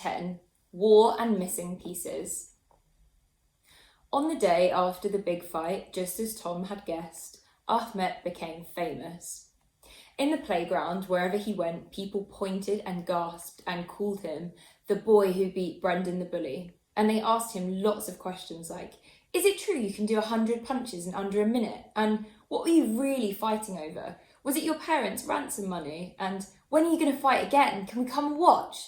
10. War and Missing Pieces. On the day after the big fight, just as Tom had guessed, Ahmet became famous. In the playground, wherever he went, people pointed and gasped and called him the boy who beat Brendan the bully. And they asked him lots of questions like, is it true you can do 100 punches in under a minute? And what were you really fighting over? Was it your parents' ransom money? And when are you going to fight again? Can we come and watch?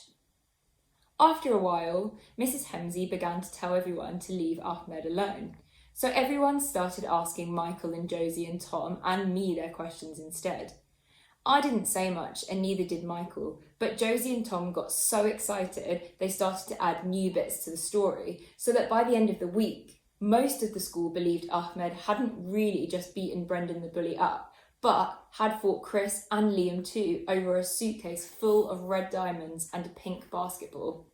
After a while, Mrs. Hemsey began to tell everyone to leave Ahmed alone. So everyone started asking Michael and Josie and Tom and me their questions instead. I didn't say much and neither did Michael, but Josie and Tom got so excited they started to add new bits to the story, so that by the end of the week, most of the school believed Ahmed hadn't really just beaten Brendan the bully up, but had fought Chris and Liam too over a suitcase full of red diamonds and a pink basketball.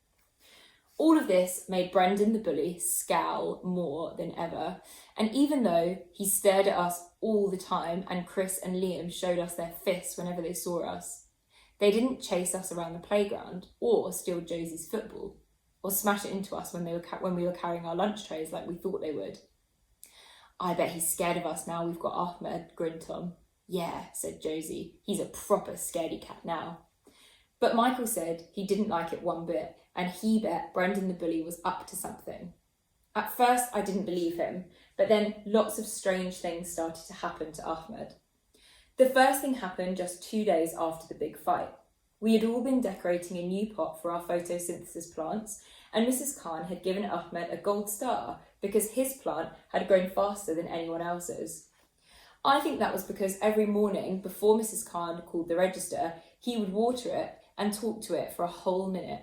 All of this made Brendan the bully scowl more than ever, and even though he stared at us all the time and Chris and Liam showed us their fists whenever they saw us, they didn't chase us around the playground or steal Josie's football or smash it into us when we were carrying our lunch trays like we thought they would. I bet he's scared of us now we've got Ahmed, grinned Tom. Yeah, said Josie, he's a proper scaredy cat now. But Michael said he didn't like it one bit, and he bet Brendan the bully was up to something. At first, I didn't believe him, but then lots of strange things started to happen to Ahmed. The first thing happened just 2 days after the big fight. We had all been decorating a new pot for our photosynthesis plants, and Mrs. Khan had given Ahmed a gold star because his plant had grown faster than anyone else's. I think that was because every morning, before Mrs. Khan called the register, he would water it and talk to it for a whole minute.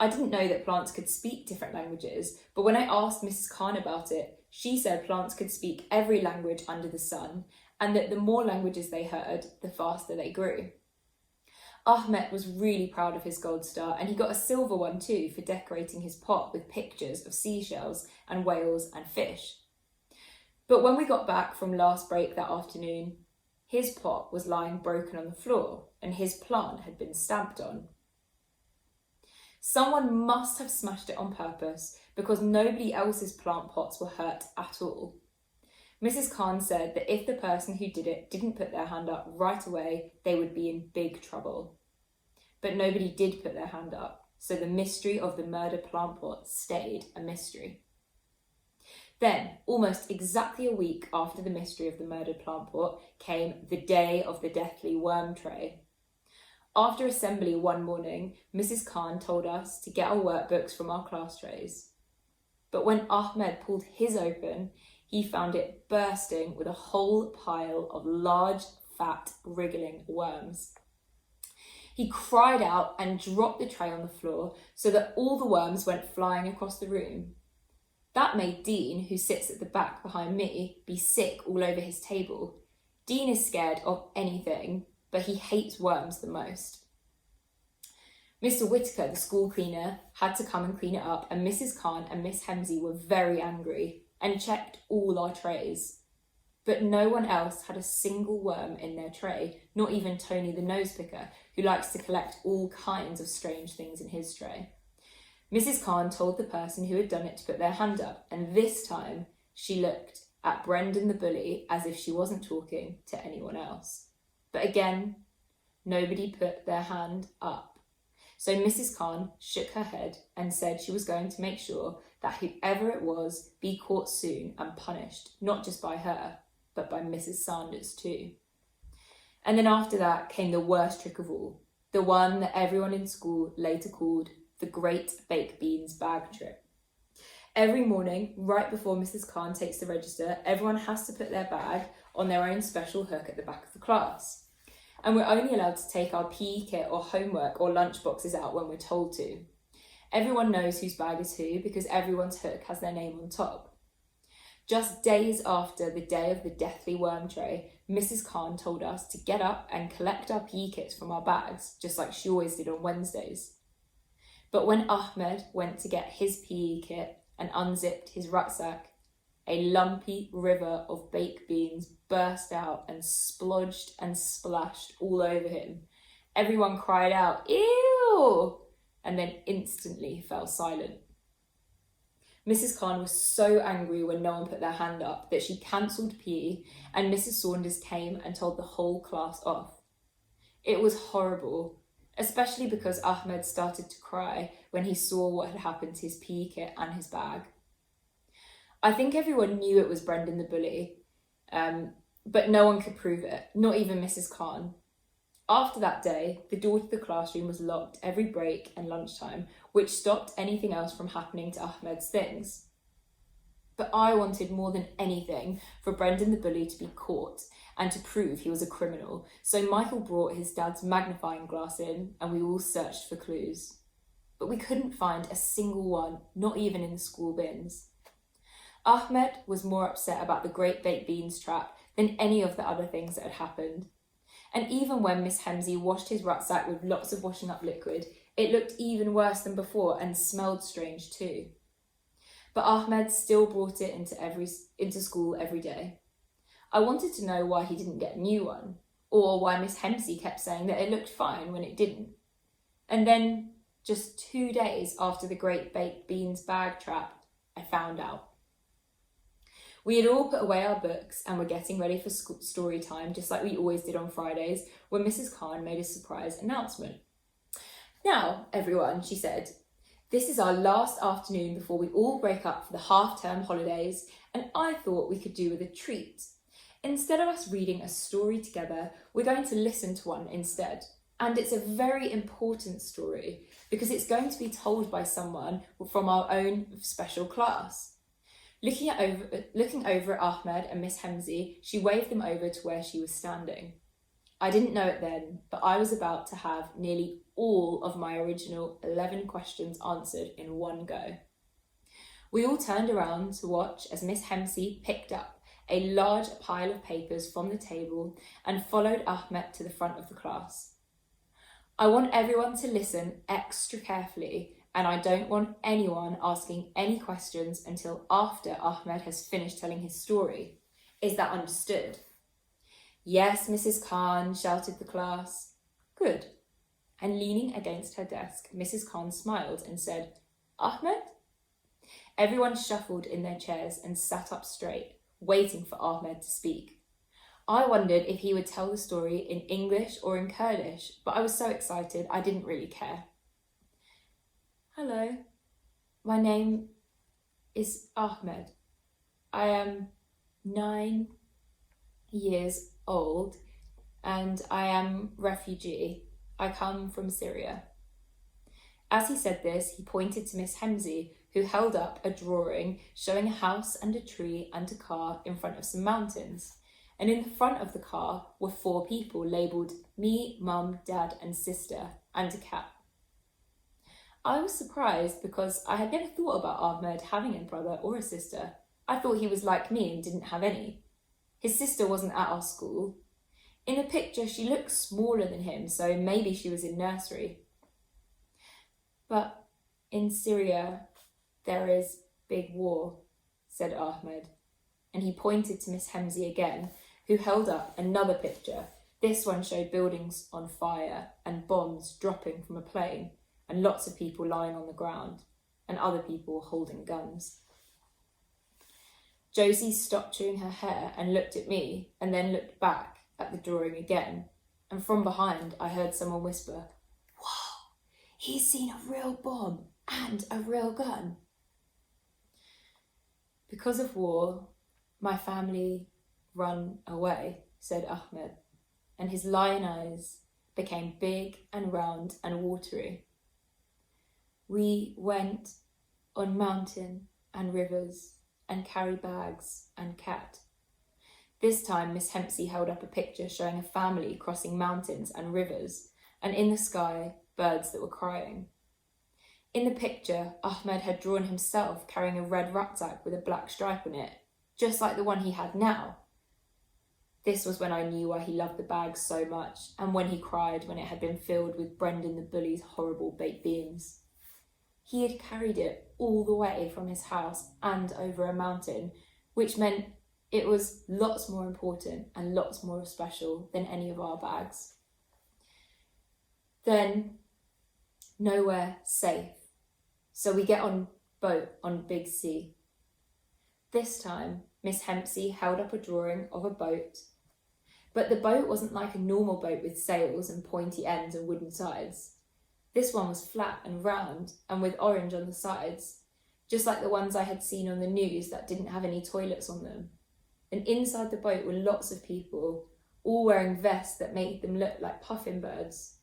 I didn't know that plants could speak different languages, but when I asked Mrs. Khan about it, she said plants could speak every language under the sun, and that the more languages they heard, the faster they grew. Ahmed was really proud of his gold star, and he got a silver one too for decorating his pot with pictures of seashells and whales and fish. But when we got back from last break that afternoon, his pot was lying broken on the floor and his plant had been stamped on. Someone must have smashed it on purpose because nobody else's plant pots were hurt at all. Mrs. Khan said that if the person who did it didn't put their hand up right away, they would be in big trouble. But nobody did put their hand up, so the mystery of the murder plant pot stayed a mystery. Then, almost exactly a week after the mystery of the murdered plant pot, came the day of the deathly worm tray. After assembly one morning, Mrs. Khan told us to get our workbooks from our class trays. But when Ahmed pulled his open, he found it bursting with a whole pile of large, fat, wriggling worms. He cried out and dropped the tray on the floor so that all the worms went flying across the room. That made Dean, who sits at the back behind me, be sick all over his table. Dean is scared of anything, but he hates worms the most. Mr. Whitaker, the school cleaner, had to come and clean it up, and Mrs. Khan and Miss Hemsey were very angry and checked all our trays. But no one else had a single worm in their tray, not even Tony the nose picker, who likes to collect all kinds of strange things in his tray. Mrs. Khan told the person who had done it to put their hand up, and this time she looked at Brendan the bully as if she wasn't talking to anyone else. But again, nobody put their hand up. So Mrs. Khan shook her head and said she was going to make sure that whoever it was be caught soon and punished, not just by her, but by Mrs. Sanders too. And then after that came the worst trick of all, the one that everyone in school later called the Great Baked Beans Bag Trip. Every morning, right before Mrs. Khan takes the register, everyone has to put their bag on their own special hook at the back of the class. And we're only allowed to take our PE kit or homework or lunch boxes out when we're told to. Everyone knows whose bag is who because everyone's hook has their name on top. Just days after the day of the deathly worm tray, Mrs. Khan told us to get up and collect our PE kits from our bags, just like she always did on Wednesdays. But when Ahmed went to get his PE kit and unzipped his rucksack, a lumpy river of baked beans burst out and splodged and splashed all over him. Everyone cried out, "Ew!" and then instantly fell silent. Mrs. Khan was so angry when no one put their hand up that she cancelled PE, and Mrs. Saunders came and told the whole class off. It was horrible, especially because Ahmed started to cry when he saw what had happened to his PE kit and his bag. I think everyone knew it was Brendan the bully, but no one could prove it, not even Mrs. Khan. After that day, the door to the classroom was locked every break and lunchtime, which stopped anything else from happening to Ahmed's things. But I wanted more than anything for Brendan the bully to be caught and to prove he was a criminal, so Michael brought his dad's magnifying glass in and we all searched for clues. But we couldn't find a single one, not even in the school bins. Ahmed was more upset about the Great Baked Beans trap than any of the other things that had happened. And even when Miss Hemsey washed his rucksack with lots of washing up liquid, it looked even worse than before and smelled strange too. But Ahmed still brought it into school every day. I wanted to know why he didn't get a new one, or why Miss Hemsey kept saying that it looked fine when it didn't. And then, just 2 days after the Great Baked Beans bag trap, I found out. We had all put away our books and were getting ready for story time, just like we always did on Fridays, when Mrs. Khan made a surprise announcement. "Now, everyone," she said, "this is our last afternoon before we all break up for the half-term holidays, and I thought we could do with a treat. Instead of us reading a story together, we're going to listen to one instead. And it's a very important story because it's going to be told by someone from our own special class." Looking over at Ahmed and Miss Hemsey, she waved them over to where she was standing. I didn't know it then, but I was about to have nearly all of my original 11 questions answered in one go. We all turned around to watch as Miss Hemsey picked up a large pile of papers from the table and followed Ahmed to the front of the class. I want everyone to listen extra carefully, and I don't want anyone asking any questions until after Ahmed has finished telling his story. Is that understood? "Yes, Mrs. Khan," shouted the class. "Good." And leaning against her desk, Mrs. Khan smiled and said, "Ahmed?" Everyone shuffled in their chairs and sat up straight, waiting for Ahmed to speak. I wondered if he would tell the story in English or in Kurdish, but I was so excited I didn't really care. "Hello, my name is Ahmed. I am 9 years old and I am refugee. I come from Syria." As he said this, he pointed to Miss Hemsey, who held up a drawing showing a house and a tree and a car in front of some mountains. And in the front of the car were 4 people labelled me, Mum, Dad and Sister, and a cat. I was surprised because I had never thought about Ahmed having a brother or a sister. I thought he was like me and didn't have any. His sister wasn't at our school. In the picture, she looked smaller than him, so maybe she was in nursery. "But in Syria, there is big war," said Ahmed, and he pointed to Miss Hemsey again, who held up another picture. This one showed buildings on fire and bombs dropping from a plane, and lots of people lying on the ground, and other people holding guns. Josie stopped chewing her hair and looked at me, and then looked back at the drawing again, and from behind I heard someone whisper, "Whoa, he's seen a real bomb and a real gun." "Because of war, my family run away," said Ahmed, and his lion eyes became big and round and watery. "We went on mountain and rivers and carry bags and cat." This time Miss Hempsey held up a picture showing a family crossing mountains and rivers, and in the sky, birds that were crying. In the picture, Ahmed had drawn himself carrying a red rucksack with a black stripe on it, just like the one he had now. This was when I knew why he loved the bag so much, and when he cried when it had been filled with Brendan the bully's horrible baked beans. He had carried it all the way from his house and over a mountain, which meant it was lots more important and lots more special than any of our bags. Then nowhere safe. So we get on boat on big sea. This time, Miss Hempsey held up a drawing of a boat. But the boat wasn't like a normal boat with sails and pointy ends and wooden sides. This one was flat and round and with orange on the sides, just like the ones I had seen on the news that didn't have any toilets on them. And inside the boat were lots of people, all wearing vests that made them look like puffin birds.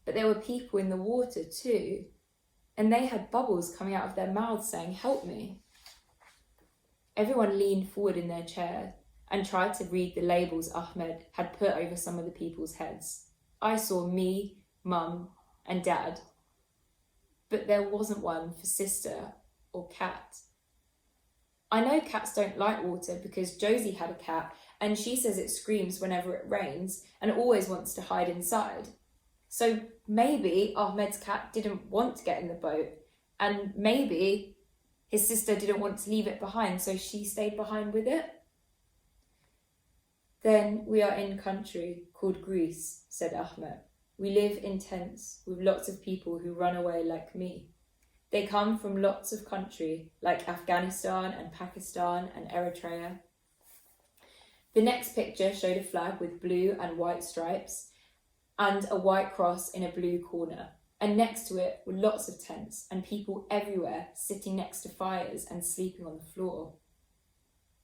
But there were people in the water too, and they had bubbles coming out of their mouths saying, "Help me." Everyone leaned forward in their chair and tried to read the labels Ahmed had put over some of the people's heads. I saw me, Mum, and Dad, but there wasn't one for sister or cat. I know cats don't like water because Josie had a cat and she says it screams whenever it rains and always wants to hide inside. So maybe Ahmed's cat didn't want to get in the boat, and maybe his sister didn't want to leave it behind, so she stayed behind with it. "Then we are in country called Greece," said Ahmed. "We live in tents with lots of people who run away like me. They come from lots of country like Afghanistan and Pakistan and Eritrea." The next picture showed a flag with blue and white stripes and a white cross in a blue corner. And next to it were lots of tents and people everywhere sitting next to fires and sleeping on the floor.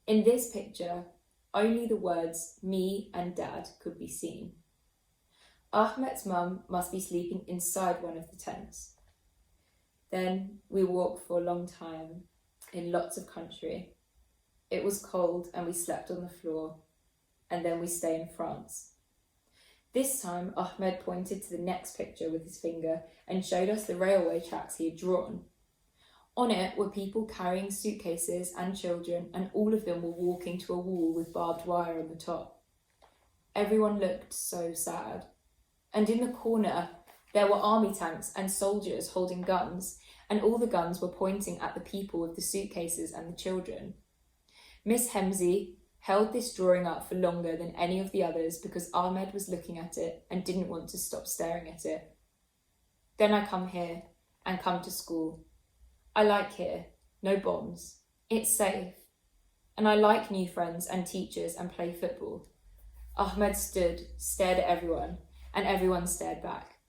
In this picture, only the words "me" and "Dad" could be seen. Ahmed's mum must be sleeping inside one of the tents. Then we walked for a long time in lots of country. It was cold and we slept on the floor, and then we stayed in France. This time, Ahmed pointed to the next picture with his finger and showed us the railway tracks he had drawn. On it were people carrying suitcases and children, and all of them were walking to a wall with barbed wire on the top. Everyone looked so sad. And in the corner, there were army tanks and soldiers holding guns, and all the guns were pointing at the people with the suitcases and the children. Miss Hemsey held this drawing up for longer than any of the others because Ahmed was looking at it and didn't want to stop staring at it. "Then I come here and come to school. I like here, no bombs. It's safe. And I like new friends and teachers and play football." Ahmed stood, stared at everyone, and everyone stared back.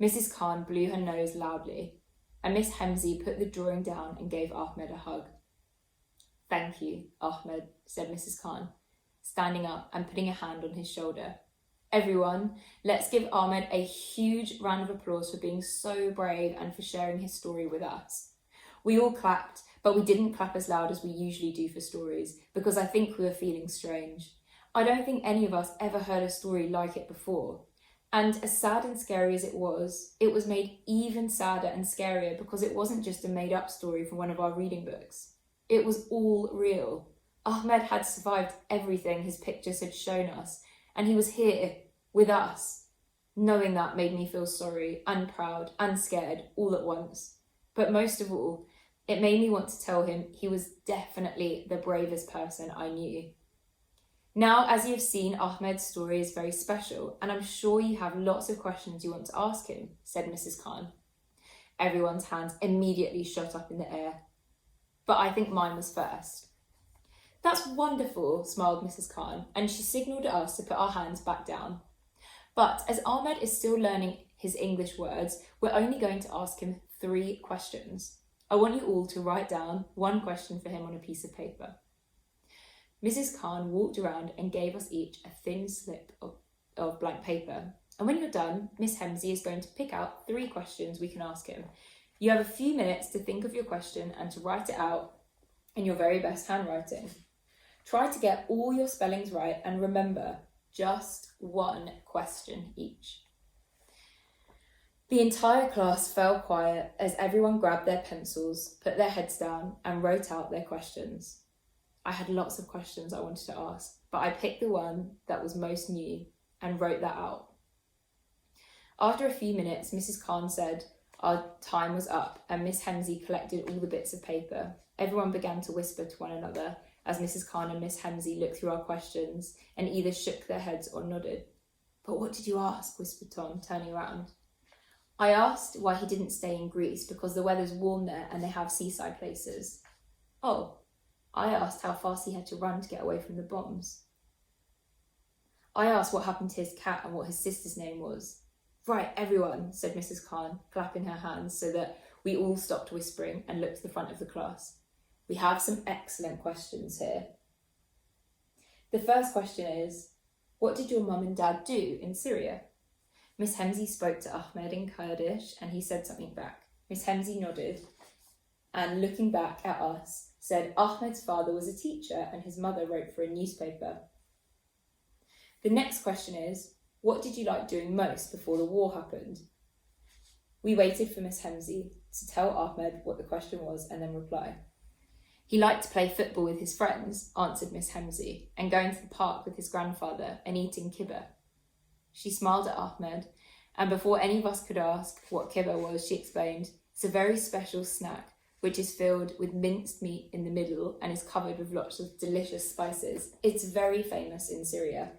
Mrs. Khan blew her nose loudly, and Miss Hemsey put the drawing down and gave Ahmed a hug. "Thank you, Ahmed," said Mrs. Khan, standing up and putting a hand on his shoulder. "Everyone, let's give Ahmed a huge round of applause for being so brave and for sharing his story with us." We all clapped, but we didn't clap as loud as we usually do for stories because I think we were feeling strange. I don't think any of us ever heard a story like it before. And as sad and scary as it was made even sadder and scarier because it wasn't just a made-up story from one of our reading books. It was all real. Ahmed had survived everything his pictures had shown us, and he was here with us. Knowing that made me feel sorry and proud and scared all at once. But most of all, it made me want to tell him he was definitely the bravest person I knew. Now, as you've seen, Ahmed's story is very special, and I'm sure you have lots of questions you want to ask him, said Mrs. Khan. Everyone's hands immediately shot up in the air, but I think mine was first. "That's wonderful," smiled Mrs. Khan, and she signalled at us to put our hands back down. "But as Ahmed is still learning his English words, we're only going to ask him 3 questions. I want you all to write down 1 question for him on a piece of paper." Mrs. Khan walked around and gave us each a thin slip of blank paper. "And when you're done, Miss Hemsey is going to pick out 3 questions we can ask him. You have a few minutes to think of your question and to write it out in your very best handwriting. Try to get all your spellings right, and remember, just 1 question each." The entire class fell quiet as everyone grabbed their pencils, put their heads down, and wrote out their questions. I had lots of questions I wanted to ask, but I picked the one that was most new and wrote that out. After a few minutes, Mrs. Khan said our time was up, and Miss Hemsey collected all the bits of paper. Everyone began to whisper to one another as Mrs. Khan and Miss Hemsey looked through our questions and either shook their heads or nodded. "But what did you ask?" whispered Tom, turning around. I asked why he didn't stay in Greece because the weather's warm there and they have seaside places. Oh, I asked how fast he had to run to get away from the bombs. I asked what happened to his cat and what his sister's name was. Right, everyone, said Mrs. Khan, clapping her hands so that we all stopped whispering and looked to the front of the class. We have some excellent questions here. The first question is, what did your mum and dad do in Syria? Miss Hemsey spoke to Ahmed in Kurdish and he said something back. Miss Hemsey nodded and, looking back at us, said Ahmed's father was a teacher and his mother wrote for a newspaper. The next question is, what did you like doing most before the war happened? We waited for Miss Hemsey to tell Ahmed what the question was and then reply. He liked to play football with his friends, answered Miss Hemsey, and going to the park with his grandfather and eating kibbeh. She smiled at Ahmed, and before any of us could ask what kibbeh was, she explained, it's a very special snack which is filled with minced meat in the middle and is covered with lots of delicious spices. It's very famous in Syria.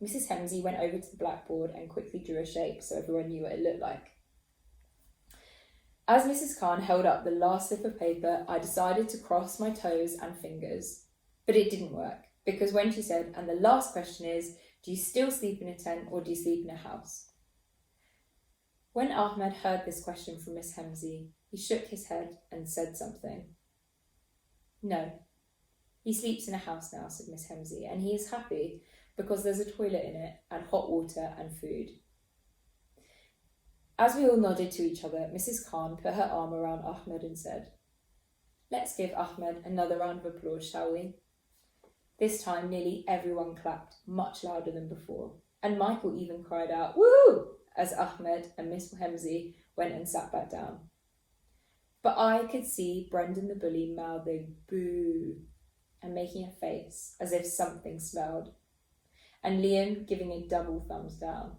Mrs. Hemsey went over to the blackboard and quickly drew a shape so everyone knew what it looked like. As Mrs. Khan held up the last slip of paper, I decided to cross my toes and fingers. But it didn't work, because when she said, and the last question is, do you still sleep in a tent or do you sleep in a house? When Ahmed heard this question from Miss Hemsey, he shook his head and said something. No, he sleeps in a house now, said Miss Hemsey, and he is happy because there's a toilet in it and hot water and food. As we all nodded to each other, Mrs. Khan put her arm around Ahmed and said, let's give Ahmed another round of applause, shall we? This time nearly everyone clapped, much louder than before, and Michael even cried out, woo, as Ahmed and Miss Hemsey went and sat back down. But I could see Brendan the bully mouthing boo and making a face as if something smelled, and Liam giving a double thumbs down.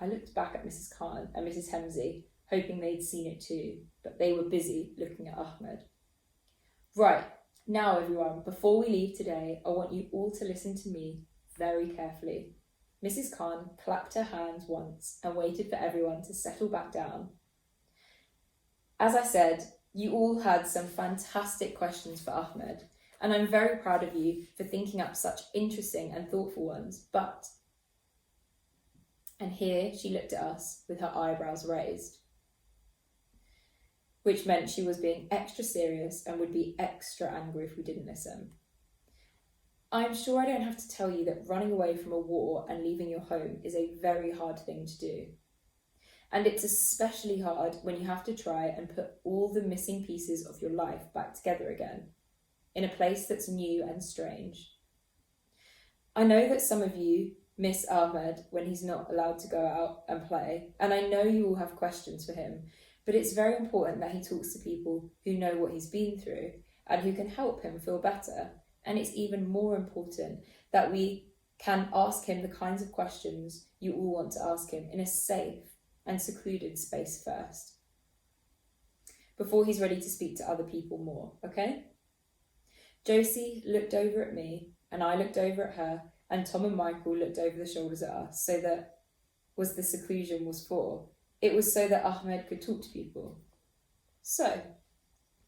I looked back at Mrs. Khan and Mrs. Hemsey, hoping they'd seen it too, but they were busy looking at Ahmed. Right, now everyone, before we leave today, I want you all to listen to me very carefully. Mrs. Khan clapped her hands once and waited for everyone to settle back down. As I said, you all had some fantastic questions for Ahmed, and I'm very proud of you for thinking up such interesting and thoughtful ones, but... And here she looked at us with her eyebrows raised, which meant she was being extra serious and would be extra angry if we didn't listen. I'm sure I don't have to tell you that running away from a war and leaving your home is a very hard thing to do. And it's especially hard when you have to try and put all the missing pieces of your life back together again, in a place that's new and strange. I know that some of you miss Ahmed when he's not allowed to go out and play, and I know you all have questions for him, but it's very important that he talks to people who know what he's been through and who can help him feel better. And it's even more important that we can ask him the kinds of questions you all want to ask him in a safe and secluded space first, before he's ready to speak to other people more, okay? Josie looked over at me and I looked over at her, and Tom and Michael looked over the shoulders at us, so that was the seclusion was for. It was so that Ahmed could talk to people. So,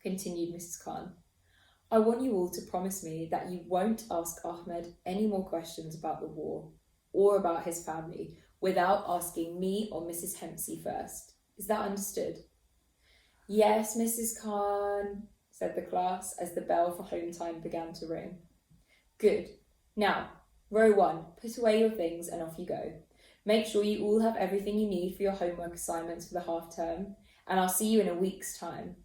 continued Mrs. Khan, I want you all to promise me that you won't ask Ahmed any more questions about the war or about his family without asking me or Mrs. Hemsey first. Is that understood? Yes, Mrs. Khan, said the class as the bell for home time began to ring. Good. Now, row 1, put away your things and off you go. Make sure you all have everything you need for your homework assignments for the half term, and I'll see you in a week's time.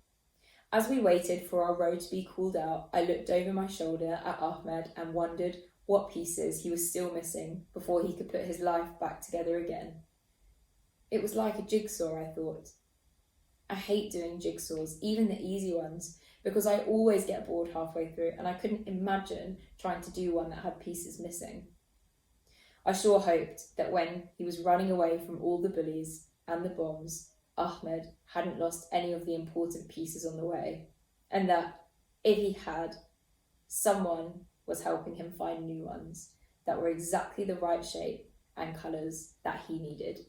As we waited for our row to be called out, I looked over my shoulder at Ahmed and wondered what pieces he was still missing before he could put his life back together again. It was like a jigsaw, I thought. I hate doing jigsaws, even the easy ones, because I always get bored halfway through and I couldn't imagine trying to do one that had pieces missing. I sure hoped that when he was running away from all the bullies and the bombs, Ahmed hadn't lost any of the important pieces on the way, and that if he had, someone was helping him find new ones that were exactly the right shape and colours that he needed.